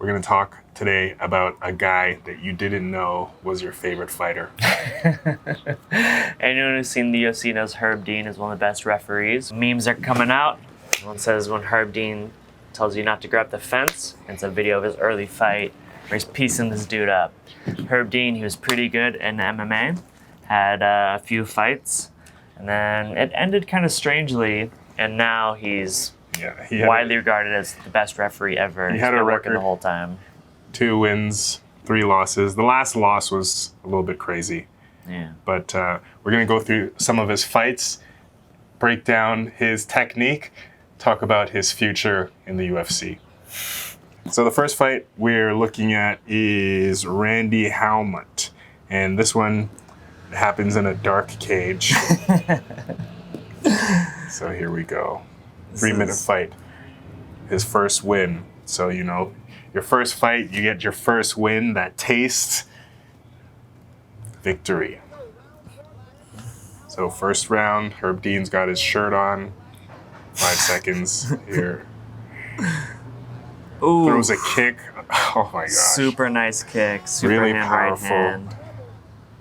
We're going to talk today about a guy that you didn't know was your favorite fighter. Anyone who's seen the UFC knows Herb Dean is one of the best referees. Memes are coming out. One says when Herb Dean tells you not to grab the fence, it's a video of his early fight where he's piecing this dude up. Herb Dean, he was pretty good in MMA, had a few fights, and then it ended kind of strangely, and now he's widely regarded as the best referee ever. He had a record the whole time. 2 wins, 3 losses. The last loss was a little bit crazy. Yeah. But we're going to go through some of his fights, break down his technique, talk about his future in the UFC. So the first fight we're looking at is Randy Halmot. And this one happens in a dark cage. So here we go. 3-minute fight. His first win. So, you know, your first fight, you get your first win, that taste. Victory. So first round, Herb Dean's got his shirt on. 5 seconds here. Ooh. Throws a kick. Oh my gosh. Super nice kick. Super Really hand, powerful. right hand.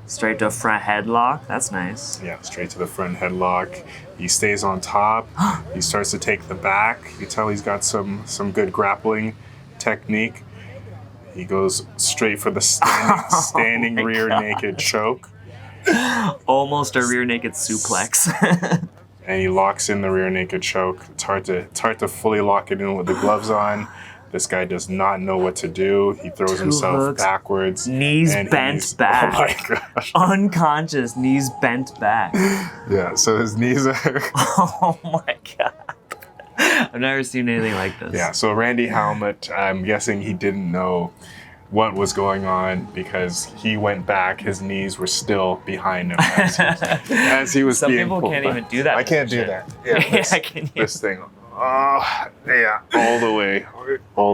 Straight to a front headlock. That's nice. Yeah, straight to the front headlock. He stays on top. He starts to take the back. You can tell he's got some good grappling technique. He goes straight for the standing rear naked choke. Almost a rear naked suplex. And he locks in the rear naked choke. It's hard to fully lock it in with the gloves on. This guy does not know what to do. He throws himself hooks, backwards. Knees bent back. Oh my gosh. Unconscious, knees bent back. Yeah, so his knees are... Oh my god. I've never seen anything like this. Yeah, so Randy Halmot, I'm guessing he didn't know what was going on because he went back. His knees were still behind him as he was Some being people pulled can't back. even do that. I can't do that. Yeah, I can. This thing. Oh, yeah, all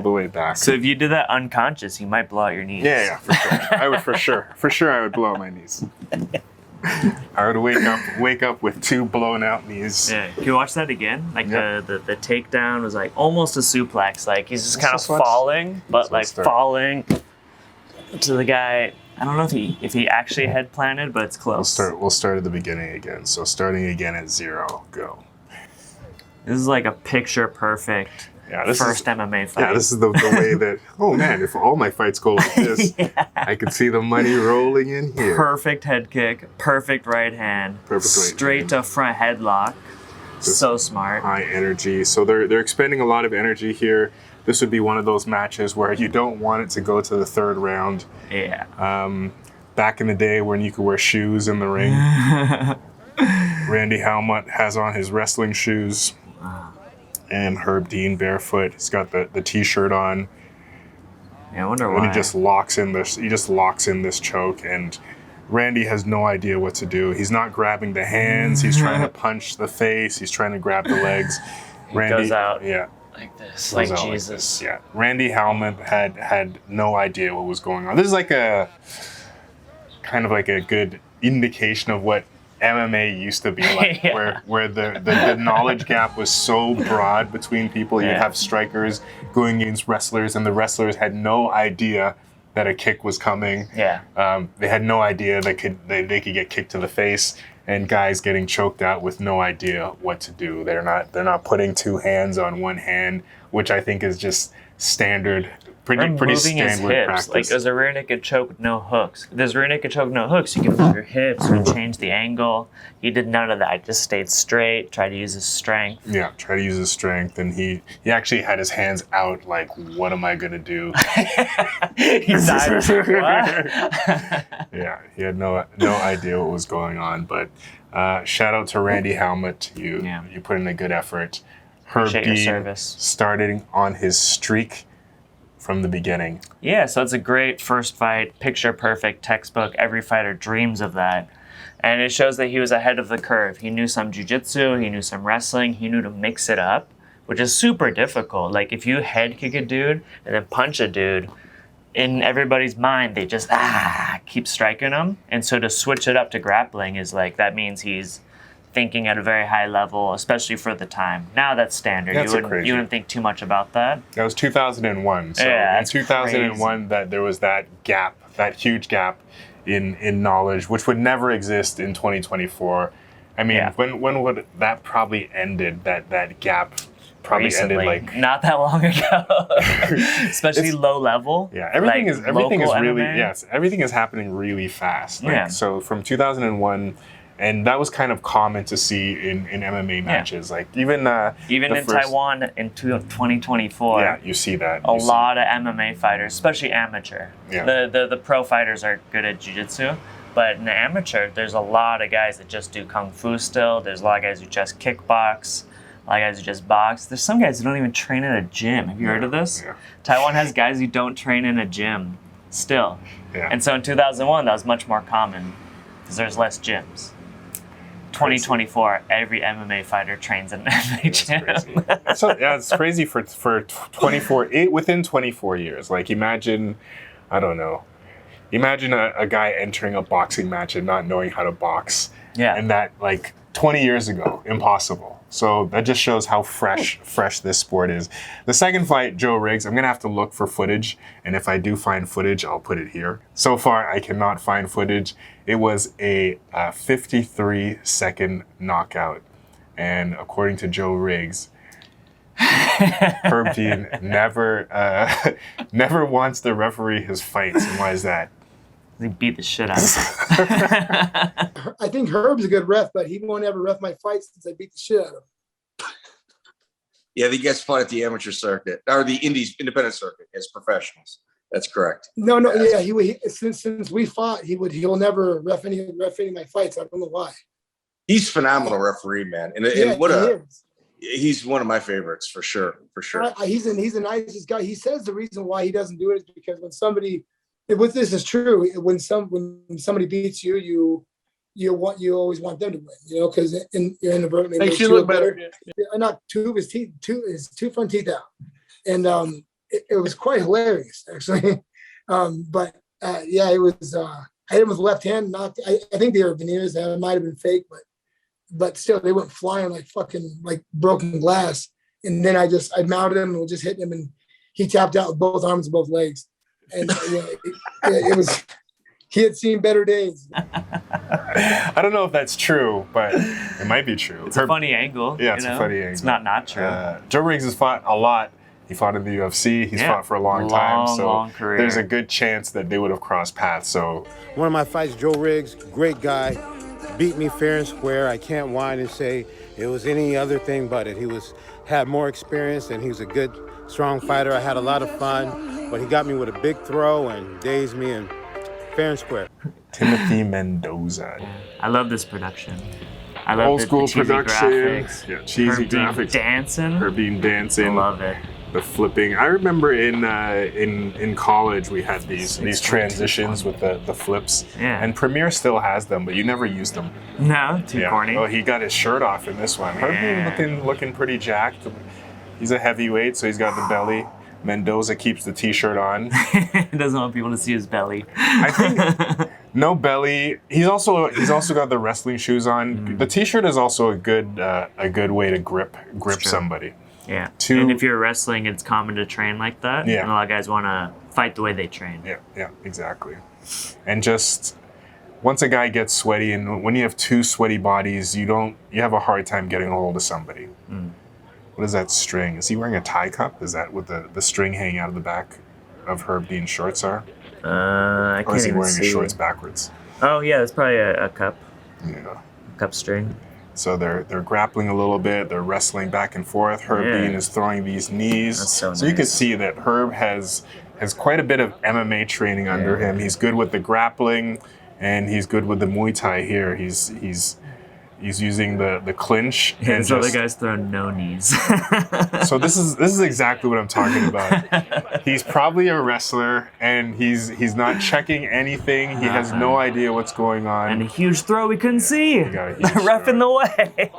the way back. So if you did that unconscious, you might blow out your knees. Yeah, for sure. I would for sure I would blow out my knees. I would wake up with 2 blown out knees. Yeah. Can you watch that again? Like Yeah. the takedown was like almost a suplex. Like he's just kind of Let's watch- falling, but like start. falling to the guy. I don't know if he actually head planted, but it's close. We'll start at the beginning again. So starting again at 0, go. This is like a picture perfect first MMA fight. Yeah, this is the way that, oh man, if all my fights go like this, I could see the money rolling in here. Perfect head kick, perfect right hand, Perfect right straight hand. to front headlock. So smart. High energy. So they're expending a lot of energy here. This would be one of those matches where you don't want it to go to the 3rd round. Yeah. Back in the day when you could wear shoes in the ring, Randy Halmot has on his wrestling shoes. And Herb Dean barefoot. He's got the t-shirt on. Yeah, I wonder why. And he just locks in this choke, and Randy has no idea what to do. He's not grabbing the hands. He's trying to punch the face. He's trying to grab the legs. Randy goes out. Yeah. Like this, Goes like out Jesus. this, yeah. Randy Halmot had no idea what was going on. This is like a kind of like a good indication of what MMA used to be like, Yeah. where the knowledge gap was so broad between people. You'd have strikers going against wrestlers, and the wrestlers had no idea that a kick was coming. Yeah. They had no idea they could get kicked to the face, and guys getting choked out with no idea what to do. They're not putting 2 hands on one hand, which I think is just standard. Pretty moving standard his hips. practice. Like there's a rear naked choke with no hooks. If there's a rear naked choke, no hooks, you can move your hips and change the angle. He did none of that. Just stayed straight, tried to use his strength. Yeah, try to use his strength, and he actually had his hands out like, what am I gonna do? He died. What? Yeah, he had no idea what was going on. But shout out to Randy Halmot. You put in a good effort. Herb Appreciate your Dean service. starting on his streak from the beginning. Yeah, so it's a great first fight, picture perfect, textbook. Every fighter dreams of that. And it shows that he was ahead of the curve. He knew some jiu-jitsu, he knew some wrestling, he knew to mix it up, which is super difficult. Like if you head kick a dude and then punch a dude, in everybody's mind, they just keep striking him. And so to switch it up to grappling is like, that means he's thinking at a very high level, especially for the time. Now that's standard. That's you wouldn't think too much about that. That was 2001. So in 2001, that there was that gap, that huge gap in knowledge, which would never exist in 2024. I mean, when would that probably ended? That gap probably Recently, ended like not that long ago. Especially low level. Yeah, everything is really MMA. everything is happening really fast. Like, Yeah. So from 2001. And that was kind of common to see in MMA matches. Like even in Taiwan in 2024. Yeah, you see that. A lot of MMA fighters, especially amateur. Yeah. The pro fighters are good at jiu-jitsu, but in the amateur, there's a lot of guys that just do kung fu still. There's a lot of guys who just kickbox. A lot of guys who just box. There's some guys who don't even train in a gym. Have you heard of this? Yeah. Taiwan has guys who don't train in a gym still. Yeah. And so in 2001, that was much more common because there's less gyms. 2024, every MMA fighter trains in an MMA gym. So yeah, it's crazy for 24 within 24 years. Like imagine, I don't know, imagine a guy entering a boxing match and not knowing how to box. Yeah. And that like 20 years ago, impossible. So that just shows how fresh this sport is. The second fight, Joe Riggs, I'm gonna have to look for footage, and if I do find footage, I'll put it here. So far, I cannot find footage. It was a 53-second knockout, and according to Joe Riggs, Herb Dean never wants to referee his fights. And why is that? He beat the shit out of him. I think Herb's a good ref, but he won't ever ref my fights since I beat the shit out of him. Yeah, he gets fought at the amateur circuit or the independent circuit as professionals. That's correct. No, he since we fought, he'll never ref any of my fights. I don't know why. He's phenomenal referee, man, and he's one of my favorites for sure. He's the nicest guy. He says the reason why he doesn't do it is because when somebody, with this is true, when somebody beats you, you always want them to win, because you're in the verdict. Makes you look better. Not two of his teeth, his two front teeth out, and it was quite hilarious actually. But it was. I hit him with the left hand. I think they were veneers. That might have been fake, but still they went flying like fucking like broken glass. And then I mounted him and just hit him, and he tapped out with both arms and both legs. And it was, he had seen better days. I don't know if that's true, but it might be true. It's a funny angle. Yeah, it's a funny angle. It's not true. Joe Riggs has fought a lot. He fought in the UFC. He's fought for a long time. So long career. There's a good chance that they would have crossed paths. So one of my fights, Joe Riggs, great guy, beat me fair and square. I can't whine and say it was any other thing but it. He had more experience and he was a good, strong fighter. I had a lot of fun, but he got me with a big throw and dazed me and fair and square. Timothy Mendoza. I love this production. I love old school the cheesy production. Graphics. Yeah, cheesy graphics. Dancing. Her being dancing. I love it. The flipping. I remember in college we had these transitions with the flips. Yeah. And Premiere still has them, but you never use them. No, too corny. Oh, he got his shirt off in this one. Her looking pretty jacked. He's a heavyweight, so he's got the belly. Mendoza keeps the t-shirt on. He doesn't want people to see his belly. I think no belly. He's also got the wrestling shoes on. The t-shirt is also a good way to grip somebody. Yeah. And if you're wrestling, it's common to train like that. Yeah. And a lot of guys want to fight the way they train. Yeah, exactly. And just once a guy gets sweaty, and when you have two sweaty bodies, you have a hard time getting a hold of somebody. What is that string? Is he wearing a tie cup? Is that what the string hanging out of the back of Herb Dean's shorts are? I can't even see. Or is he wearing his shorts backwards? Oh yeah, it's probably a cup. Yeah. Cup string. So they're grappling a little bit. They're wrestling back and forth. Herb Dean is throwing these knees. That's so nice. So you can see that Herb has quite a bit of MMA training under him. He's good with the grappling, and he's good with the Muay Thai here. He's using the clinch. And so the guys throw no knees. So this is exactly what I'm talking about. He's probably a wrestler, and he's not checking anything. He has no idea what's going on. And a huge throw we couldn't see. The ref in the way.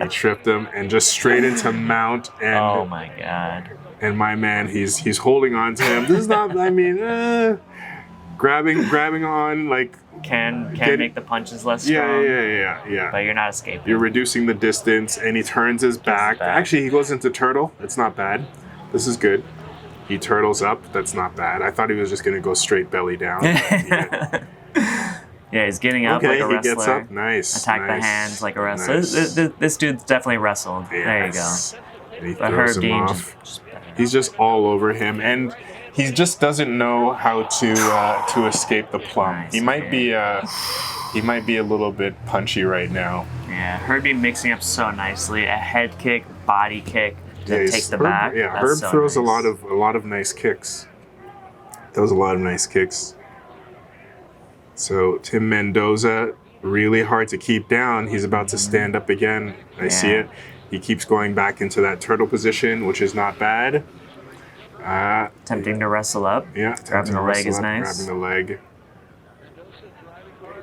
He tripped him and just straight into mount. And oh my God. And my man, he's holding on to him. This is not. grabbing on, like can make the punches less yeah, strong. yeah. But you're not escaping. You're reducing the distance, and he turns his back. Actually, he goes into turtle. It's not bad. This is good. He turtles up. That's not bad. I thought he was just going to go straight belly down. Yeah, he's getting up like a wrestler. He gets up. Nice. Attack the hands like a wrestler. Nice. This dude's definitely wrestled. Yes. There you go. And he throws him off. He's just all over him, and he just doesn't know how to escape the plum. Nice, he might be a little bit punchy right now. Yeah, Herb Dean mixing up so nicely. A head kick, body kick to take the back. Yeah, That's Herb so throws nice. a lot of nice kicks. Throws a lot of nice kicks. So Tim Mendoza, really hard to keep down. He's about to stand up again. I see it. He keeps going back into that turtle position, which is not bad. Tempting to wrestle up. Yeah, Grabbing the leg is nice. Grabbing the leg.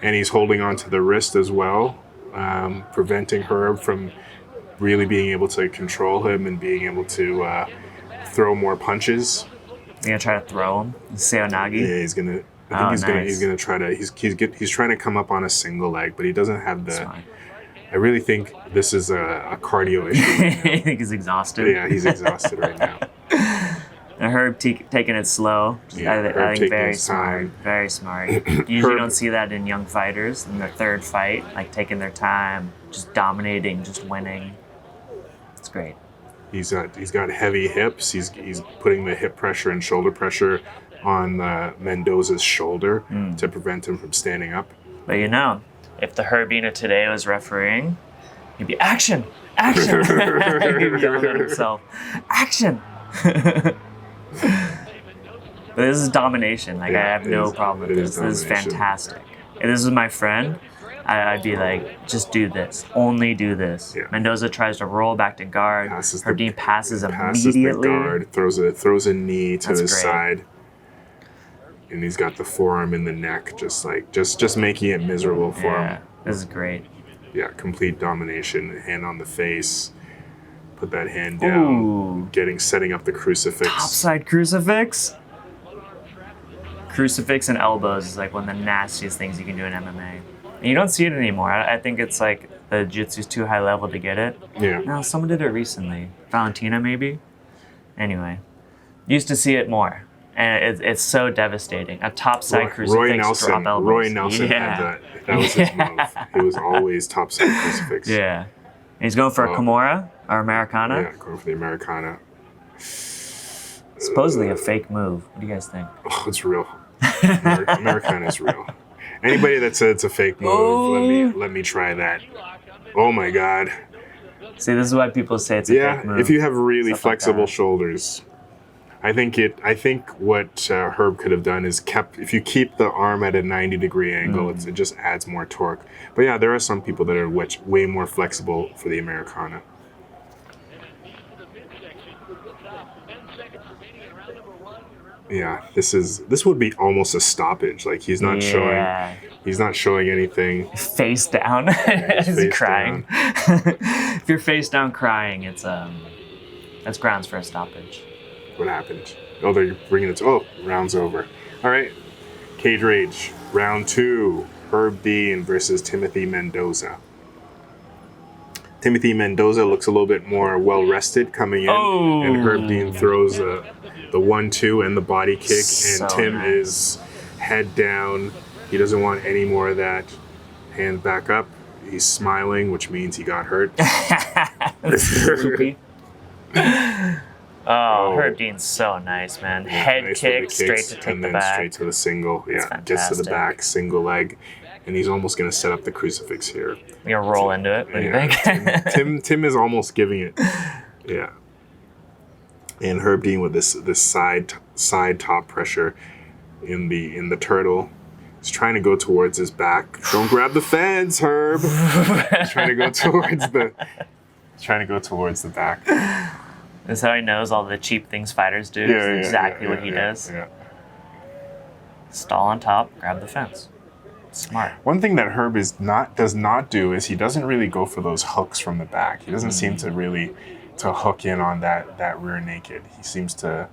And he's holding on to the wrist as well, preventing Herb from really being able to control him and being able to throw more punches. He's gonna try to throw him. Seonagi. Yeah, he's gonna. I think he's gonna try to. He's trying to come up on a single leg, but he doesn't have the. I really think this is a cardio issue. I think he's exhausted. Yeah, he's exhausted right now. And Herb taking it slow. Yeah, I think very smart. Very smart. You usually don't see that in young fighters in their third fight, like taking their time, just dominating, just winning. It's great. He's got heavy hips. He's putting the hip pressure and shoulder pressure on Mendoza's shoulder to prevent him from standing up. But if the Herbina today was refereeing, he'd be action. He'd be yelling at himself, action. But this is domination. Like I have no problem with this. This is fantastic. If this is my friend, I'd be like, just do this. Only do this. Yeah. Mendoza tries to roll back to guard. Herb passes immediately. The guard, throws a knee to his side. And he's got the forearm in the neck, just making it miserable for him. This is great. Yeah, complete domination. Hand on the face. Put that hand down. Ooh. Setting up the crucifix. Topside crucifix. Crucifix and elbows is like one of the nastiest things you can do in MMA. And you don't see it anymore. I think it's like the jiu-jitsu's too high level to get it. Yeah. No, someone did it recently. Valentina, maybe? Anyway. Used to see it more. And it's so devastating. A topside crucifix, drop elbows. Roy Nelson had that. That was his move. It was always topside crucifix. Yeah. And he's going for a Kimura or Americana. Yeah, going for the Americana. Supposedly a fake move. What do you guys think? Oh, it's real. Americana is real. Anybody that said it's a fake move, let me try that. Oh my God. See, this is why people say it's a fake move. Yeah, if you have really flexible shoulders. I think what Herb could have done is if you keep the arm at a 90-degree angle, it just adds more torque. But yeah, there are some people that are way more flexible for the Americana. Yeah, this would be almost a stoppage. Like he's not showing anything. Face down. He's crying. If you're face down crying, that's grounds for a stoppage. What happened? Oh, they're bringing it. Round's over. All right, Cage Rage, round 2. Herb Dean versus Timothy Mendoza. Timothy Mendoza looks a little bit more well rested coming in, and Herb Dean throws the 1-2 and the body kick, and Tim is head down. He doesn't want any more of that. Hand back up. He's smiling, which means he got hurt. Herb Dean's so nice, man. Yeah, Head nice kick, straight to take and the then back. straight to the single. Yeah, gets to the back, single leg, and he's almost going to set up the crucifix here. You're gonna roll into it. What do you think? Tim is almost giving it. Yeah. And Herb Dean with this side top pressure in the turtle. He's trying to go towards his back. Don't grab the fence, Herb. He's trying to go towards the back. This is how he knows all the cheap things fighters do. It's exactly what he does. Yeah. Stall on top, grab the fence. Smart. One thing that Herb does not do is he doesn't really go for those hooks from the back. He doesn't seem to really hook in on that rear naked. He seems to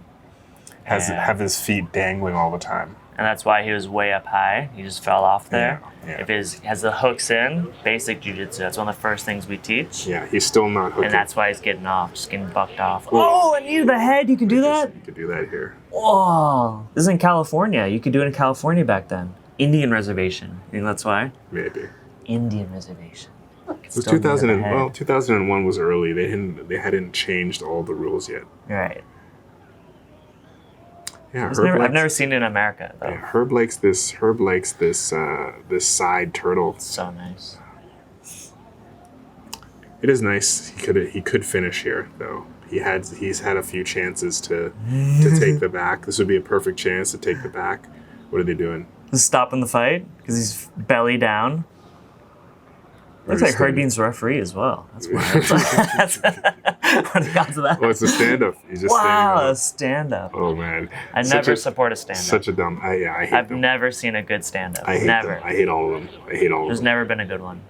have his feet dangling all the time. and that's why he was way up high. He just fell off there. Yeah. If his has the hooks in, basic jiu-jitsu, that's one of the first things we teach. Yeah, he's still not hooking. And that's why he's getting off, just getting bucked off. Oh, and you the head, you can do that? You could do that here. Oh, this is in California. You could do it in California back then. Indian reservation. You think that's why? Maybe. Indian reservation. It was 2001 was early. They hadn't changed all the rules yet. Right. Yeah, I've never seen it in America though. Yeah, Herb likes this this side turtle. So nice. It is nice. He could finish here though. He's had a few chances to take the back. This would be a perfect chance to take the back. What are they doing? Just stopping the fight because he's belly down. Looks like Herbean's referee as well. That's wild. What are the odds of that? Oh, it's a stand-up. He's just standing up. A stand-up. Oh man. I never support a stand-up. Such a dumb. I hate I've them. never seen a good stand-up. I hate never. them. I hate all of them. I hate all There's of them. never been a good one.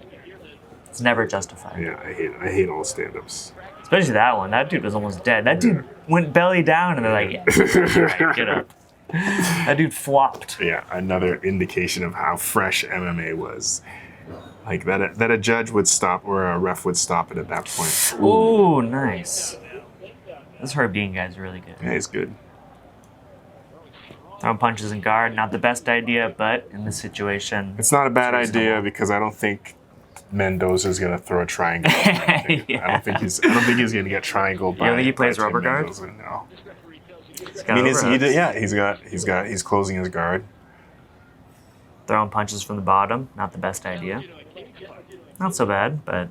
It's never justified. Yeah, I hate all stand-ups. Especially that one. That dude was almost dead. That dude went belly down, and they're like, yeah, right, get up. That dude flopped. Yeah, another indication of how fresh MMA was. Like that a judge would stop or a ref would stop it at that point. Ooh, nice. This Herbean guy's really good. Yeah, he's good. Throwing punches in guard, not the best idea, but in this situation, It's not a bad idea because I don't think Mendoza's gonna throw a triangle. Yeah. I don't think he's gonna get triangled by. You don't think he plays by rubber guard? Mendoza, no. he's I mean, overhooks. he's closing his guard. Throwing punches from the bottom, not the best idea. Not so bad, but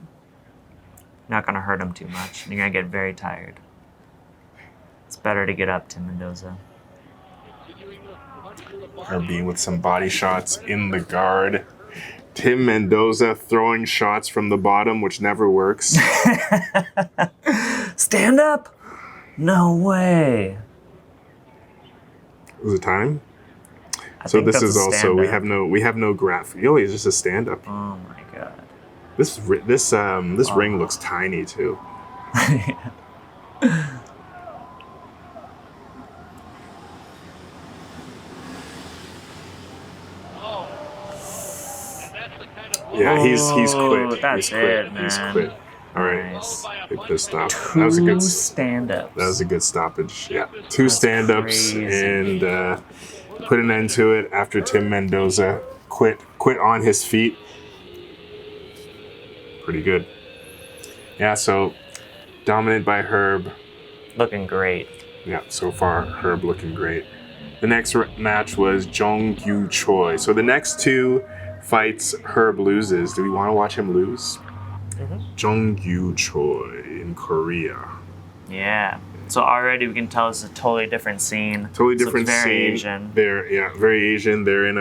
not gonna hurt him too much. You're gonna get very tired. It's better to get up to Mendoza. Herbean with some body shots in the guard. Tim Mendoza throwing shots from the bottom, which never works. Stand up? No way. Was it time? I So think this that's is a also stand-up. we have no graph. Oh, it's just a stand up. Oh my god. This ring looks tiny too. Yeah, he's quit. That's He's quit. it, He's man. quit. All right. Nice. They pissed off. That was a good. stand-ups. That was a good stoppage. Yeah, two stand-ups crazy. and put an end to it after Tim Mendoza quit on his feet. Pretty good. Yeah, so dominant by Herb. Looking great. Yeah, so far Herb looking great. The next match was Jung Choi. So the next two fights Herb loses. Do we want to watch him lose? Jung Choi in Korea. Yeah. So already we can tell it's a totally different scene. Totally This looks different very scene. Asian. They're very Asian. They're in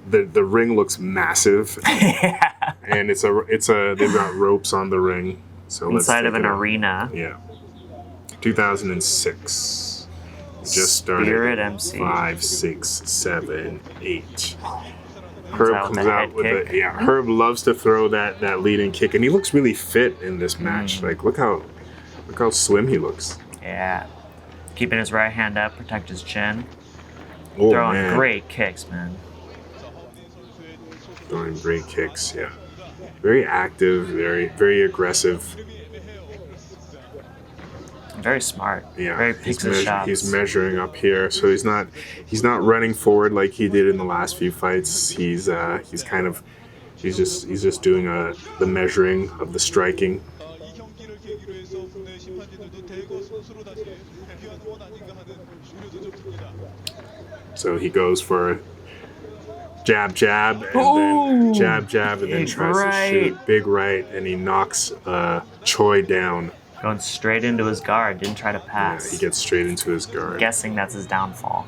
the ring looks massive, Yeah. and they've got ropes on the ring. So Inside let's of take an it out. arena. Yeah. 2006. Just started. Spirit MC. 5, 6, 7, 8. out Herb with comes the out head with kick. Herb loves to throw that leading kick, and he looks really fit in this match. Like look how slim he looks. Yeah. Keeping his right hand up, protect his chin. Oh Throwing man, great kicks, man. throwing great kicks. Yeah, very active, very aggressive. Very smart. Yeah, Very picks his shots. he's measuring up here, so he's not running forward like he did in the last few fights. He's just doing the measuring of the striking. So he goes for jab, jab, and then jab, and then Big tries right. to shoot big right, and he knocks Choi down. Going straight into his guard. Didn't try to Yeah, pass. he gets straight into his guard. Guessing that's his downfall.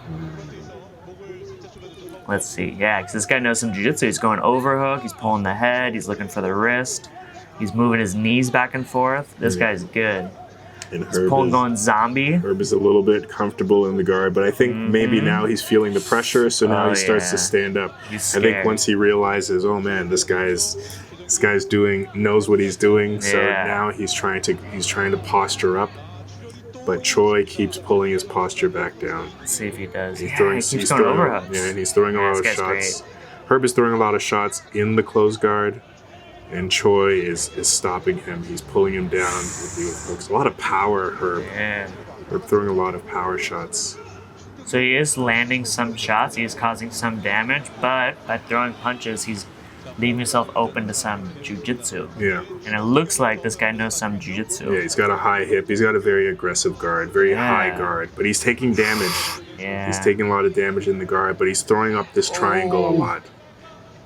Let's see. Yeah, because this guy knows some jiu-jitsu. He's going overhook. He's pulling the head. He's looking for the wrist. He's moving his knees back and forth. This guy's good. And He's pulling, going zombie. Herb is a little bit comfortable in the guard, but I think maybe now he's feeling the pressure, so now Oh, he starts to yeah. stand up. He's I think scared. once he realizes, oh man, this guy's knows what he's doing, so Yeah. now he's trying to posture up. but Choi keeps pulling his posture back down. Let's see if he does. He's Yeah, throwing, he keeps he's going throwing, overhooks. yeah, and he's throwing a Yeah, lot of this guy's shots. Herb is throwing a lot of shots in the closed guard, and Choi is stopping him. He's pulling him down with the hooks. A lot of power, Herb. Yeah. Herb throwing a lot of power shots. So he is landing some shots. He is causing some damage, but by throwing punches, he's leaving himself open to some jiu-jitsu. Yeah. And it looks like this guy knows some jiu-jitsu. Yeah, he's got a high hip. He's got a very aggressive guard, very high Yeah. guard, but he's taking damage. Yeah. He's taking a lot of damage in the guard, but he's throwing up this triangle a lot.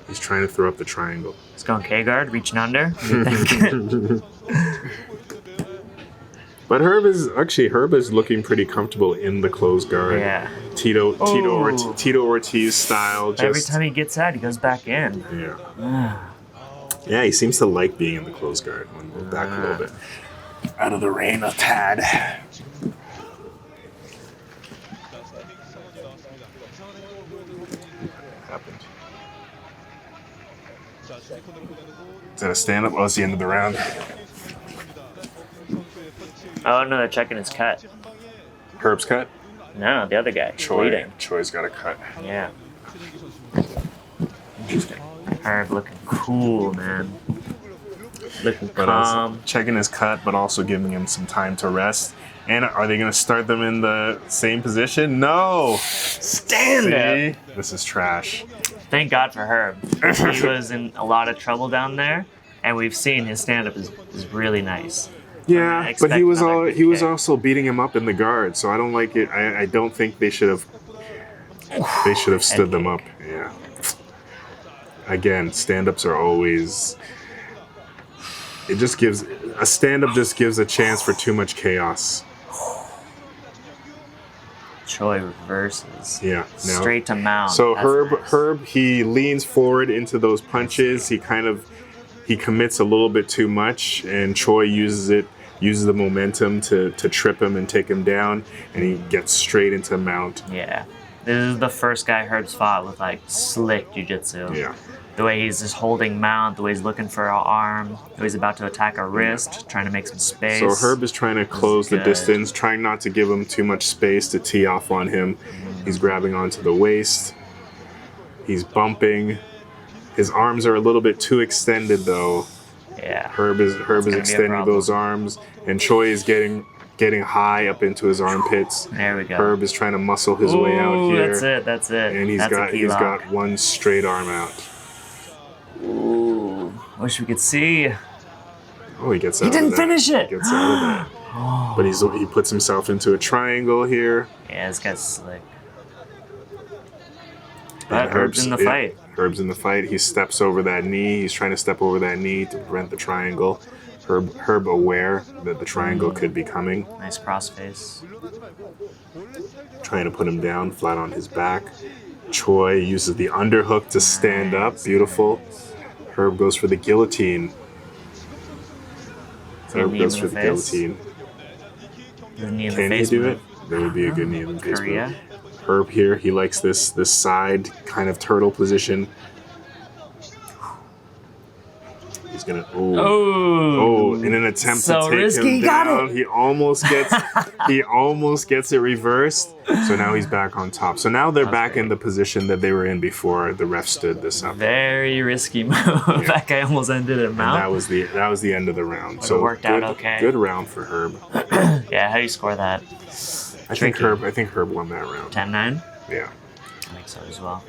He's trying to throw up the triangle. He's going K-guard, reaching under. What do you think? But Herb is looking pretty comfortable in the closed guard. Yeah. Tito Oh. Ortiz style. Just, Every time he gets out, he goes back in. Yeah. Yeah, he seems to like being in the closed guard. We'll back a little bit. Out of the rain a tad. Happened. Is that a stand-up? Oh, it's the end of the round. Oh, no, they're checking his cut. Herb's cut. No, the other guy. Choi. Bleeding. Choi's got a cut. Yeah. Interesting. Herb looking cool, man. Looking But calm. checking his cut, but also giving him some time to rest. And are they going to start them in the same position? No. Stand up. This is trash. Thank God for Herb. He was in a lot of trouble down there, and we've seen his stand-up is really nice. Yeah, I but he was expect another he was kick. also beating him up in the guard, so I don't like it. I don't think they should have stood them up. Yeah. Again, stand-ups are always. It just gives a stand-up just gives a chance for too much chaos. Choi reverses. Yeah. No. Straight to mount. So That's nice. Herb, he leans forward into those punches. He commits a little bit too much, and Choi uses the momentum to trip him and take him down, and he gets straight into mount. Yeah. This is the first guy Herb's fought with like slick jiu-jitsu. Yeah. The way he's just holding mount, the way he's looking for an arm, the way he's about to attack a wrist, trying to make some space. So Herb is trying to close the good. distance, trying not to give him too much space to tee off on him. He's grabbing onto the waist. He's bumping. His arms are a little bit too extended though. Yeah. Herb is gonna be a extending problem. those arms, and Choi is getting high up into his armpits. There we go. Herb is trying to muscle his way out Ooh, here. That's it. And That's a key lock. got one straight arm out. Ooh, wish we could see. Oh, he gets out. He didn't of that. finish it. He gets out of that. But he puts himself into a triangle here. Yeah, this guy's slick. And But Herb's in the fight. Herb's in the fight. He steps over that knee. He's trying to step over that knee to prevent the triangle. Herb aware that the triangle could be coming. Nice crossface. Trying to put him down flat on his back. Choi uses the underhook to stand up. Beautiful. Herb goes for the guillotine. Herb goes for the guillotine. The knee in the Can he face do move. it? That would be a good knee in the face Korea. move. Herb here, he likes this side kind of turtle position. He's gonna Oh, in an attempt so to take risky, him got down, it. he almost gets it reversed. So now he's back on top. So now they're back in the position that they were in before the ref stood this up. very risky move. That guy almost ended it And mount. that was the end of the round. But it So worked out okay. Good round for Herb. Yeah, how do you score that? I think Herb won that round. 10-9? Yeah. I think so as well.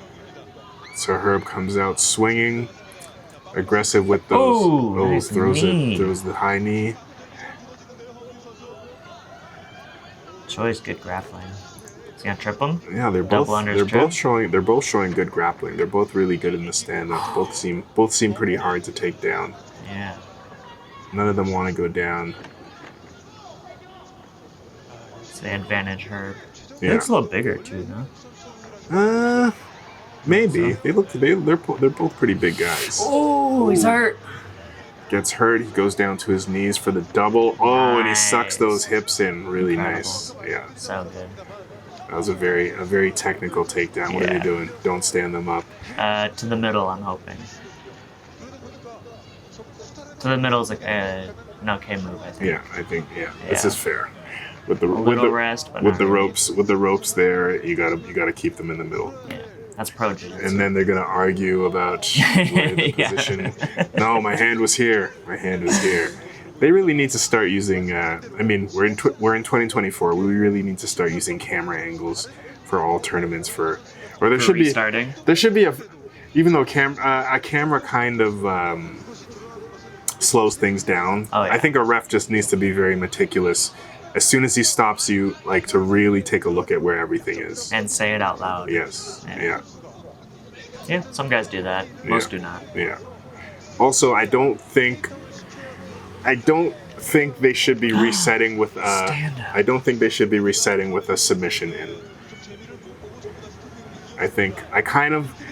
So Herb comes out swinging, aggressive with those. Oh, nice throws knee. it. Throws the high knee. Choi's good grappling. He's gonna trip him. Yeah, they're Double both. unders They're trip. both showing good grappling. They're both really good in the stand-ups. Both seem pretty hard to take down. Yeah. None of them want to go down. It's the advantage Herb. He Yeah. looks a little bigger too, no? Maybe they're both pretty big guys. Oh, he's hurt. Gets hurt. He goes down to his knees for the double. Oh, and he sucks Nice. those hips in. Really Incredible. nice. Yeah, So good. that was a very technical takedown. What are they Yeah. doing? Don't stand them up. To the middle, I'm hoping. To the middle is like an okay move, I think. Yeah, I think this Yeah. is fair. with the rest, but with not the really. ropes there. You gotta keep them in the middle. Yeah, that's pro jiu-jitsu. And then they're gonna argue about the position. No, my hand was here. My hand was here. They really need to start using. I mean, we're in 2024. We really need to start using camera angles for all tournaments. Or there should restarting. be. There should be even though a camera kind of slows things down. Oh, yeah. I think a ref just needs to be very meticulous. As soon as he stops you, like to really take a look at where everything is. And say it out loud. Yes. Yeah. Yeah, some guys do that. Most do not. Yeah. Also, I don't think they should be resetting with I don't think they should be resetting with a submission in.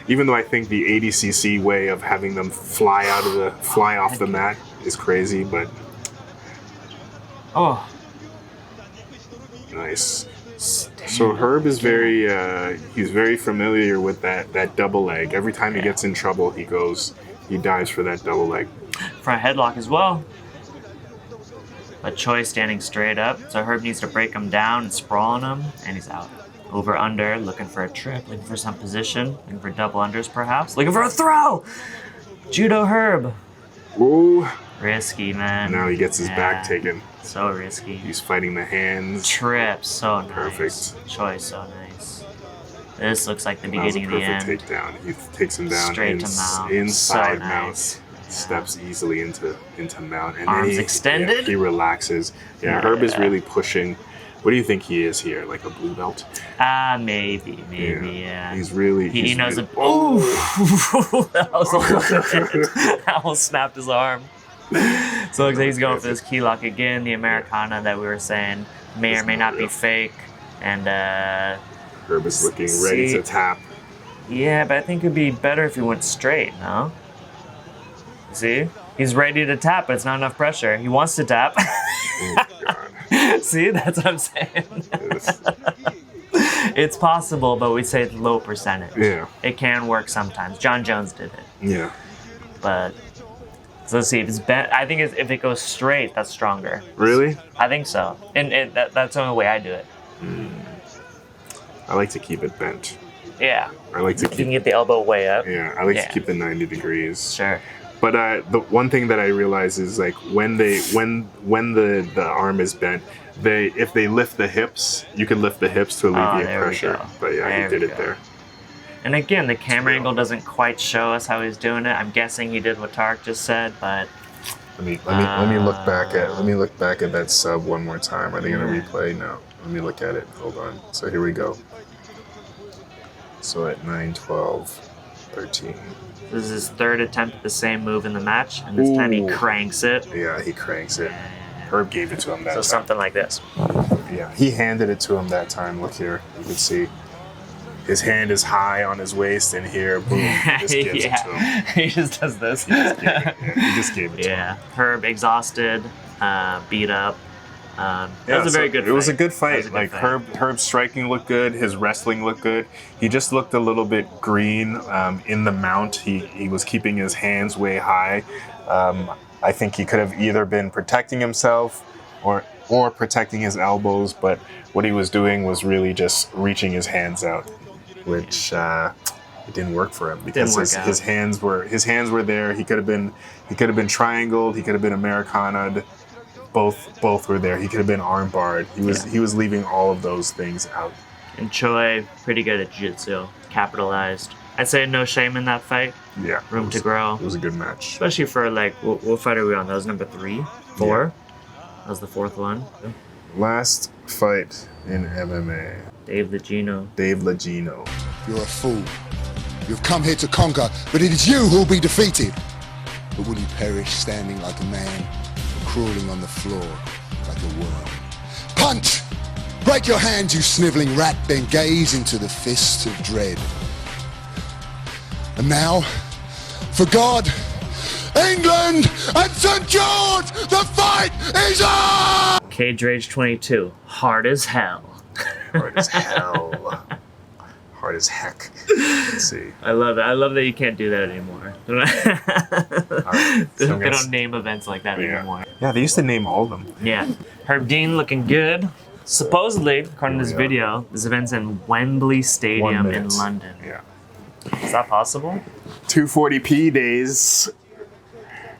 Even though I think the ADCC way of having them fly off the mat is crazy, but nice. So Herb is he's very familiar with that double leg. Every time he gets in trouble, he dives for that double leg. Front headlock as well. But Choi standing straight up, so Herb needs to break him down and sprawl on him, and he's out. Over under, looking for a trip, looking for some position, looking for double unders perhaps, looking for a throw! Judo Herb. Ooh. Risky, man. Now he gets his back taken. So risky. He's fighting the hands. Trip, so nice. Perfect. Choi, so nice. This looks like the beginning of the end. Perfect takedown. He takes him down Straight to mount. inside So mount. nice. Steps easily into mount. And Arms then he extended. he relaxes. Yeah, Herb is really pushing. What do you think he is here? Like a blue belt? Maybe, yeah. He's really... He knows really, it. Ooh! That was a little bit. That almost snapped his arm. So it looks like he's going for this key lock again. The Americana that we were saying may or may not be fake. And, Herb is looking ready to tap. Yeah, but I think it'd be better if he went straight, no? See? He's ready to tap, but it's not enough pressure. He wants to tap. Oh, God. See, that's what I'm saying. It's possible, but we say it's low percentage. Yeah. It can work sometimes. John Jones did it. Yeah. But so let's see if it's bent. I think if it goes straight, that's stronger. Really? I think so. And that's the only way I do it. I like to keep it bent. Yeah. I like to If you can get the elbow way up. Yeah, I like to keep the 90 degrees. Sure. But the one thing that I realize is like when the arm is bent, if they lift the hips, you can lift the hips to alleviate pressure. But yeah, he did it there. And again, the camera angle doesn't quite show us how he's doing it. I'm guessing he did what Tarek just said, but let me look back at that sub one more time. Are they gonna replay? No. Let me look at it. Hold on. So here we go. So at 9, 12, 13. This is his third attempt at the same move in the match, and this time he cranks it. Yeah, he cranks it. Herb gave it to him that time. So something like this. Yeah, he handed it to him that time. Look here, you can see his hand is high on his waist, and here, boom, he just gives it to him. He just does this. He just gave it to him. Herb exhausted, beat up. That was a very good fight. It was a good fight. Like Herb's striking looked good. His wrestling looked good. He just looked a little bit green in the mount. He was keeping his hands way high. I think he could have either been protecting himself or protecting his elbows, but what he was doing was really just reaching his hands out, which it didn't work for him because his hands were there. He could have been triangled. He could have been Americana'd. Both were there. He could have been arm barred. He was leaving all of those things out. And Choi, pretty good at jiu-jitsu, capitalized. I'd say no shame in that fight. Yeah. Room to grow. It was a good match. Especially for like, what fight are we on? That was number 3? 4? Yeah. That was the 4th one. Last fight in MMA. Dave Legeno. You're a fool. You've come here to conquer, but it is you who will be defeated. But will you perish standing like a man, or crawling on the floor like a worm? Punch! Break your hands, you sniveling rat, then gaze into the fist of dread. And now, for God, England, and St. George, the fight is on! Cage Rage 22. Hard as hell. Hard as hell. Hard as heck. Let's see. I love it. I love that you can't do that anymore. They don't name events like that anymore. Yeah, they used to name all of them. Yeah. Herb Dean looking good. Supposedly, according to this Here we are. video, this event's in Wembley 1 Stadium in minute. London. Yeah. Is that possible? 240p days.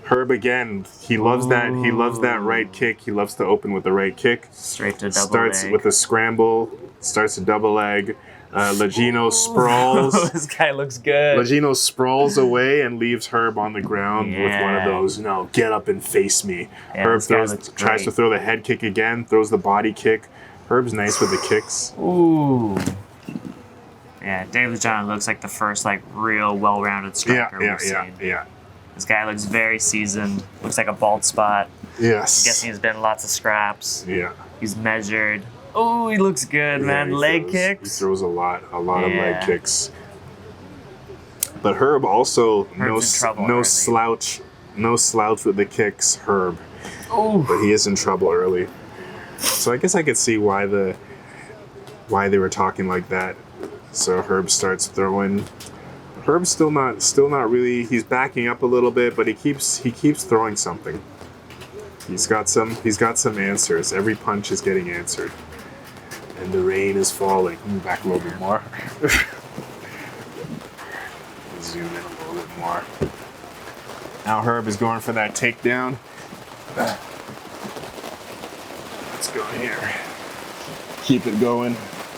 Herb again. He loves that. He loves that right kick. He loves to open with the right kick. Straight to double Starts leg. with a scramble. Starts a double leg. Legeno sprawls. This guy looks good. Legeno sprawls away and leaves Herb on the ground with one of Yeah. those, get up and face me. Yeah, Herb this guy tries looks to great. throw the head kick again, throws the body kick. Herb's nice with the kicks. Ooh. Yeah, Dave Legeno looks like the first real well-rounded striker we've seen. Yeah. This guy looks very seasoned. Looks like a bald spot. Yes. I'm guessing he's been in lots of scraps. Yeah. He's measured. Oh, he looks good, man. he Leg throws- kicks. He throws a lot of leg Yeah. kicks. But Herb also Herb's in trouble no early. slouch with the kicks. Herb, Oh, but he is in trouble early. So I guess I could see why they were talking like that. So Herb starts throwing. Herb's still not really. He's backing up a little bit, but he keeps throwing something. He's got some answers. Every punch is getting answered. And the rain is falling. Move back a little bit more. Zoom in a little bit more. Now Herb is going for that takedown. Let's go here. Keep it going.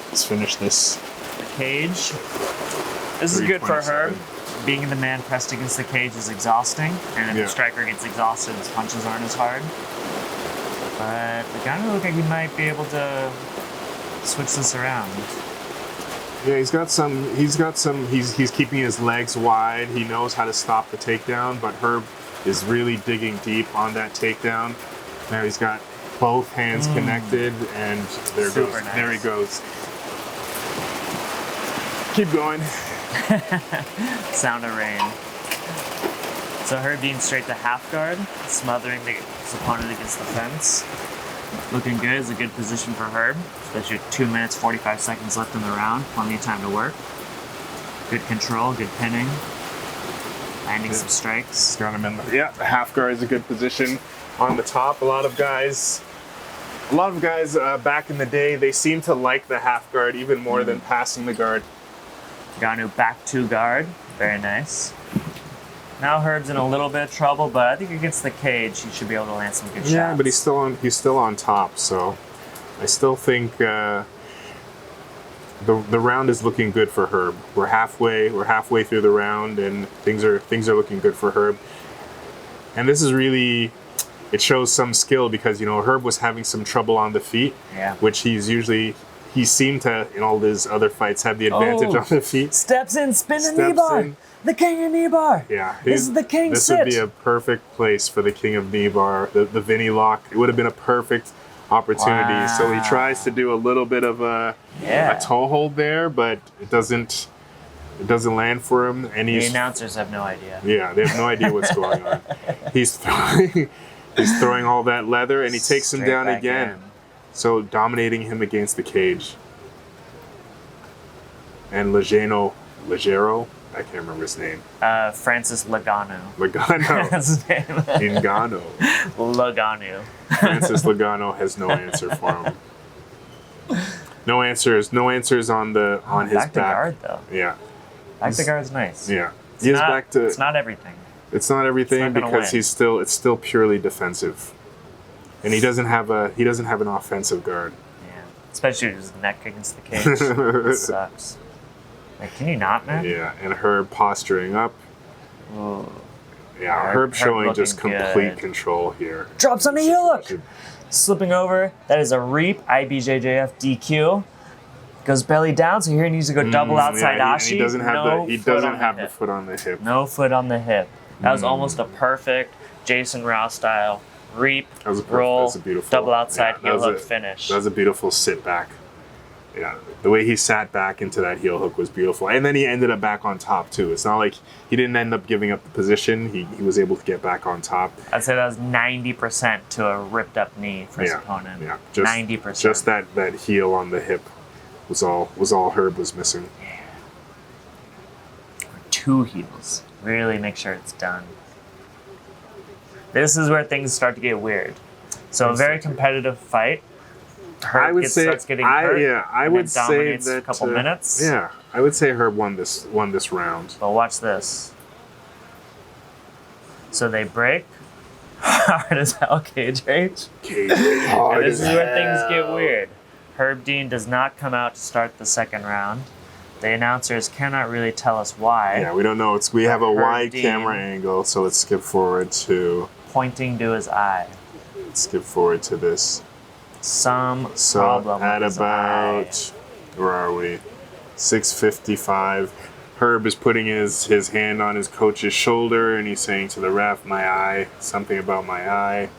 Let's finish this. the cage. This is good for 327. Herb. Being the man pressed against the cage is exhausting, and if Yeah. the striker gets exhausted, his punches aren't as hard. But the guy look like he might be able to switch this around. Yeah, he's keeping his legs wide. He knows how to stop the takedown, but Herb is really digging deep on that takedown. Now he's got both hands connected, and there he goes. Keep going. Sound of rain. So Herb being straight to half guard, smothering his opponent against the fence. Looking good. Is a good position for Herb, especially with 2 minutes 45 seconds left in the round. Plenty of time to work. Good control, good pinning, landing some strikes. Got him in the half guard is a good position on the top. A lot of guys back in the day, they seem to like the half guard even more than passing the guard. Ganu back to guard. Very nice. Now Herb's in a little bit of trouble, but I think against the cage, he should be able to land some good shots. Yeah, but he's still on top, so I still think the round is looking good for Herb. We're halfway through the round, and things are looking good for Herb. And this is really, it shows some skill because Herb was having some trouble on the feet, Yeah. which he seemed to in all his other fights have the advantage on the feet. Steps in, spin a knee Steps bar. in. The king of knee bar. Yeah, This is the king This sit. would be a perfect place for the king of knee bar, the Vinny lock. It would have been a perfect opportunity. So he Wow. tries to do a little bit of a toe hold there, but it doesn't land for him. And The he's announcers have no idea. yeah, they have no idea what's going on. He's throwing all that leather, and he takes him Straight down back again. in. So dominating him against the cage. And Legeno, I can't remember his name. Francis Legano. Legano. That's his name. Ingano. Legano. Francis Legano has no answer for him. No answers on his Back to back. guard though. Yeah. Back to guard's nice. Yeah. It's He is not, back to It's not everything. it's not everything It's not gonna because win. it's still purely defensive. And he doesn't have an offensive guard. Yeah. Especially with his neck against the cage. It sucks. Like, can you not, man? Yeah, and Herb posturing up. Ooh. Yeah, Herb Herb showing just looking complete good. control here. Drops on a heel hook. Slipping over. That is a reap. IBJJF DQ. Goes belly down, so here he needs to go double outside yeah, Ashi. He doesn't have the foot on the hip. No foot on the hip. That was almost a perfect Jason Rouse style reap, That was a perfect- roll, that's a beautiful- double outside yeah, that heel was hook a- finish. That was a beautiful sit back. Yeah, the way he sat back into that heel hook was beautiful. And then he ended up back on top too. It's not like he didn't end up giving up the position. He was able to get back on top. I'd say that was 90% to a ripped up knee for his opponent. Yeah, 90%. Just that heel on the hip was all Herb was missing. 2 heels. Really make sure it's done. This is where things start to get weird. So a very competitive fight. Herb starts getting hurt. I and would then say dominates that a couple minutes. Yeah, I would say Herb won this round. But watch this. So they break. Hard as hell, cage rage. And this is where things get weird. Herb Dean does not come out to start the second round. The announcers cannot really tell us why. Yeah, we don't know. We have a Herb wide Dean camera angle, so let's skip forward to. Pointing to his eye. Skip forward to this. Some So problem at with his about eye. where are we? 6:55. Herb is putting his hand on his coach's shoulder and he's saying to the ref, "My eye," something about my eye.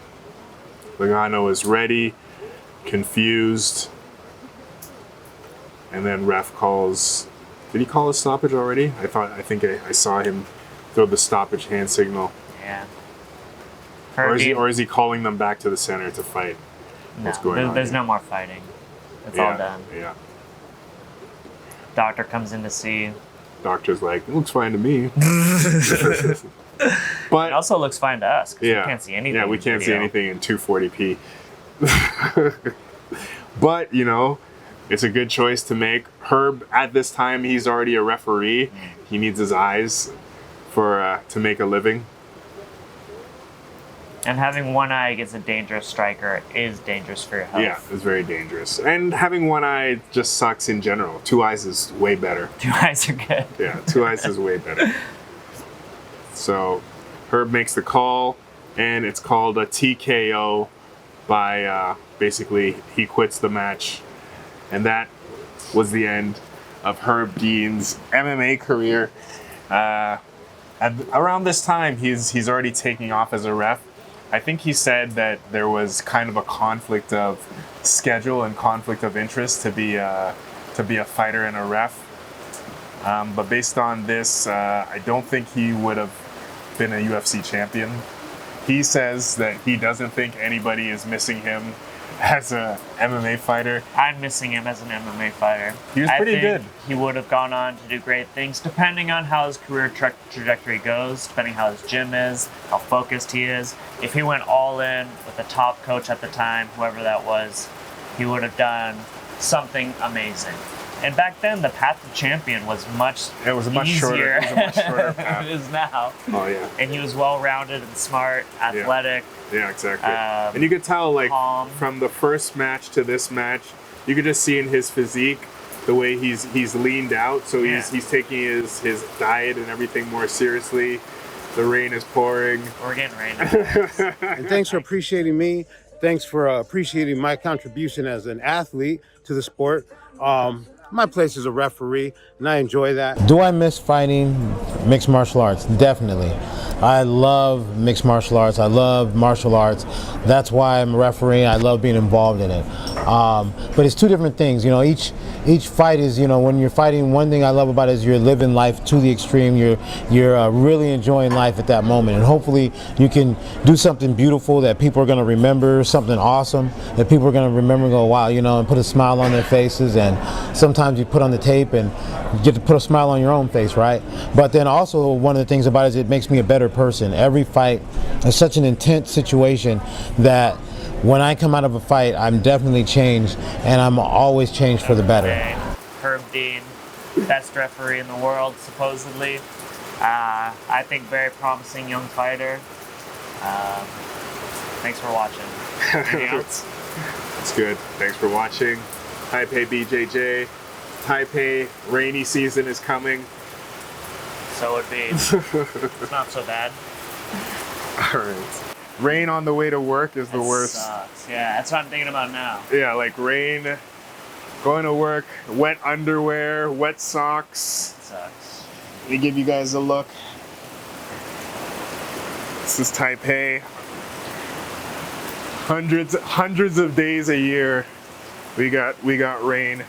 Legeno is ready, confused, and then ref calls. Did he call a stoppage already? I think I saw him throw the stoppage hand signal. Yeah. Or is he calling them back to the center to fight? What's going on? There's here? no more fighting. It's all done. Yeah. Doctor comes in to see. Doctor's like, "It looks fine to me." But It also looks fine to us because we can't see anything. Yeah, we in can't see video. anything in 240p. But, you know, it's a good choice to make. Herb, at this time, he's already a referee. He needs his eyes to make a living. And having one eye against a dangerous striker is dangerous for your health. Yeah, it's very dangerous. And having one eye just sucks in general. Two eyes is way better. 2 eyes are good. Yeah, 2 eyes is way better. So Herb makes the call, and it's called a TKO by basically he quits the match. And that was the end of Herb Dean's MMA career. Around this time, he's already taking off as a ref. I think he said that there was kind of a conflict of schedule and conflict of interest to be a fighter and a ref. But based on this, I don't think he would have been a UFC champion. He says that he doesn't think anybody is missing him as a MMA fighter. I'm missing him as an MMA fighter. He was pretty good. He would have gone on to do great things, depending on how his career trajectory goes, depending how his gym is, how focused he is. If he went all in with the top coach at the time, whoever that was, he would have done something amazing. And back then, the path to champion was much It was a much shorter path. than it is now. Oh yeah. And he was well-rounded and smart, athletic. Yeah, exactly. Um, and you could tell, like, calm. from the first match to this match, you could just see in his physique the way he's leaned out. So he's taking his diet and everything more seriously. The rain is pouring. We're getting rain. And thanks for appreciating me. Thanks for appreciating my contribution as an athlete to the sport. My place is a referee, and I enjoy that. Do I miss fighting mixed martial arts? Definitely. I love mixed martial arts. I love martial arts. That's why I'm a referee. I love being involved in it. But it's two different things. You know, each fight is, you know, when you're fighting, one thing I love about it is you're living life to the extreme. You're really enjoying life at that moment, and hopefully you can do something beautiful that people are going to remember, something awesome that people are going to remember and go, wow, you know, and put a smile on their faces. And sometimes you put on the tape and you get to put a smile on your own face, right? But then also one of the things about it is it makes me a better person. Every fight is such an intense situation that when I come out of a fight, I'm definitely changed, and I'm always changed for the better. Okay. Herb Dean, best referee in the world, supposedly. I think very promising young fighter. Thanks for watching. Anything else? It's good. Thanks for watching. Taipei BJJ. Taipei rainy season is coming. So it be. It's not so bad. All right. Rain on the way to work is the worst. Sucks. Yeah, that's what I'm thinking about now. Yeah, like rain, going to work, wet underwear, wet socks. It sucks. Let me give you guys a look. This is Taipei. Hundreds of days a year. We got rain.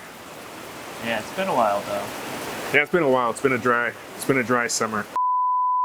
Yeah, it's been a while though. Yeah, it's been a while. It's been a dry summer.